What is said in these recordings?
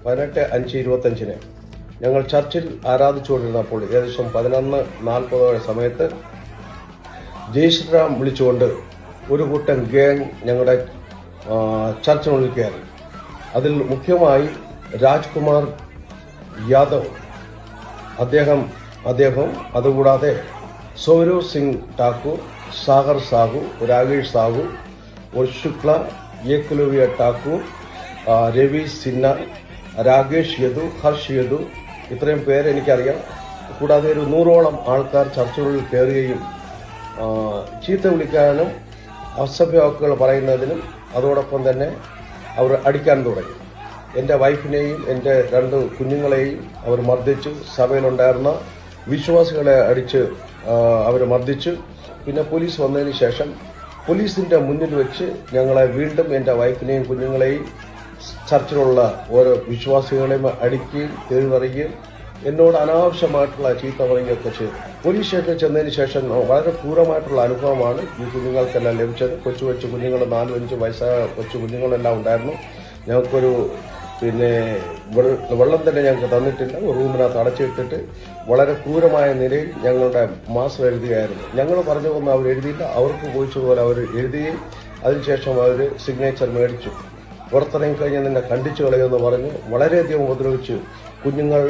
18/5/25 ഞങ്ങൾ ചർച്ചിൽ ആരാധിച്ചുകൊണ്ടിരുന്നപ്പോൾ ഏകദേശം 11:40 സമയത്ത് ജയ്ശ്രീറാം വിളിച്ചുകൊണ്ട് ഒരു കൂട്ടം ഗ്യാങ് ഞങ്ങളുടെ ചർച്ചിനുള്ളിൽ കയറി. അതിൽ മുഖ്യമായി രാജ്കുമാർ യാദവ് അദ്ദേഹം അതുകൂടാതെ സൗരവ് സിംഗ് ഠാക്കൂർ, സാഗർ സാഹു, രാകേഷ് സാഹു, ശുക്ല, ഏകലവ്യ ഠാക്കൂർ, രവി സിന്ന, രാകേഷ് യദു, ഹർഷ് യദു, ഇത്രയും പേര് എനിക്കറിയാം. കൂടാതെ ഒരു 100ഓളം ആൾക്കാർ ചർച്ചകളിൽ കയറുകയും ചീത്ത വിളിക്കാനും അസഭ്യവാക്കുകൾ പറയുന്നതിനും അതോടൊപ്പം തന്നെ അവർ അടിക്കാൻ തുടങ്ങി. എൻ്റെ വൈഫിനെയും എൻ്റെ 2 കുഞ്ഞുങ്ങളെയും അവർ മർദ്ദിച്ചു. സഭയിലുണ്ടായിരുന്ന വിശ്വാസികളെ അടിച്ച് അവർ മർദ്ദിച്ചു. പിന്നെ പോലീസ് വന്നതിന് ശേഷം പോലീസിന്റെ മുന്നിൽ വെച്ച് ഞങ്ങളെ വീണ്ടും എൻ്റെ വൈഫിനെയും കുഞ്ഞുങ്ങളെയും ചർച്ചിലുള്ള ഓരോ വിശ്വാസികളെയും അടിക്കുകയും തെരുവറിയുകയും എന്നോട് അനാവശ്യമായിട്ടുള്ള ചീത്ത പറയുകയൊക്കെ ചെയ്തു. പോലീസ് സ്റ്റേഷനിൽ ചെന്നതിന് ശേഷം വളരെ ക്രൂരമായിട്ടുള്ള അനുഭവമാണ് ഈ കുഞ്ഞുങ്ങൾക്കെല്ലാം ലഭിച്ചത്. കൊച്ചു കുഞ്ഞുങ്ങൾ 4-5 വയസ്സായ കൊച്ചു കുഞ്ഞുങ്ങളെല്ലാം ഉണ്ടായിരുന്നു. ഞങ്ങൾക്കൊരു വെള്ളം തന്നെ ഞങ്ങൾക്ക് തന്നിട്ടില്ല. ഒരു റൂമിനകത്ത് അടച്ചിട്ടിട്ട് വളരെ ക്രൂരമായ നിലയിൽ ഞങ്ങളുടെ മാസം എഴുതുകയായിരുന്നു. ഞങ്ങൾ പറഞ്ഞതൊന്നും അവർ എഴുതിയില്ല. അവർക്ക് പോയിച്ചതുപോലെ അവർ എഴുതുകയും അതിനുശേഷം അവർ സിഗ്നേച്ചർ മേടിച്ചു. പുറത്തിറങ്ങി കഴിഞ്ഞാൽ നിന്നെ കണ്ടിച്ചു കളയുമെന്ന് പറഞ്ഞ് വളരെയധികം ഉപദ്രവിച്ചു. കുഞ്ഞുങ്ങൾ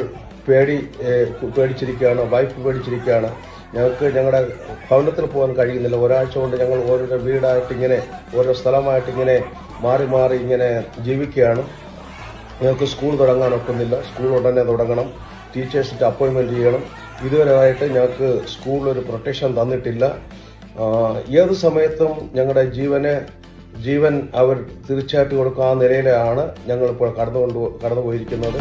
പേടിച്ചിരിക്കുകയാണ്, വൈഫ് പേടിച്ചിരിക്കുകയാണ്. ഞങ്ങൾക്ക് ഞങ്ങളുടെ ഭവനത്തിൽ പോകാൻ കഴിയുന്നില്ല. ഒരാഴ്ച കൊണ്ട് ഞങ്ങൾ ഓരോരോ വീടായിട്ടിങ്ങനെ ഓരോ സ്ഥലമായിട്ടിങ്ങനെ മാറി ഇങ്ങനെ ജീവിക്കുകയാണ്. ഞങ്ങൾക്ക് സ്കൂൾ തുടങ്ങാൻ ഒക്കുന്നില്ല. സ്കൂൾ ഉടനെ തുടങ്ങണം. ടീച്ചേഴ്സിന്റെ അപ്പോയിൻമെന്റ് ചെയ്യണം. ഇതുവരെയായിട്ട് ഞങ്ങൾക്ക് സ്കൂളിൽ ഒരു പ്രൊട്ടക്ഷൻ തന്നിട്ടില്ല. ഏത് സമയത്തും ഞങ്ങളുടെ ജീവൻ അവർ തീർച്ചയായിട്ടും കൊടുക്കും. ആ നിലയിലാണ് ഞങ്ങളിപ്പോൾ കടന്നുപോയിരിക്കുന്നത്.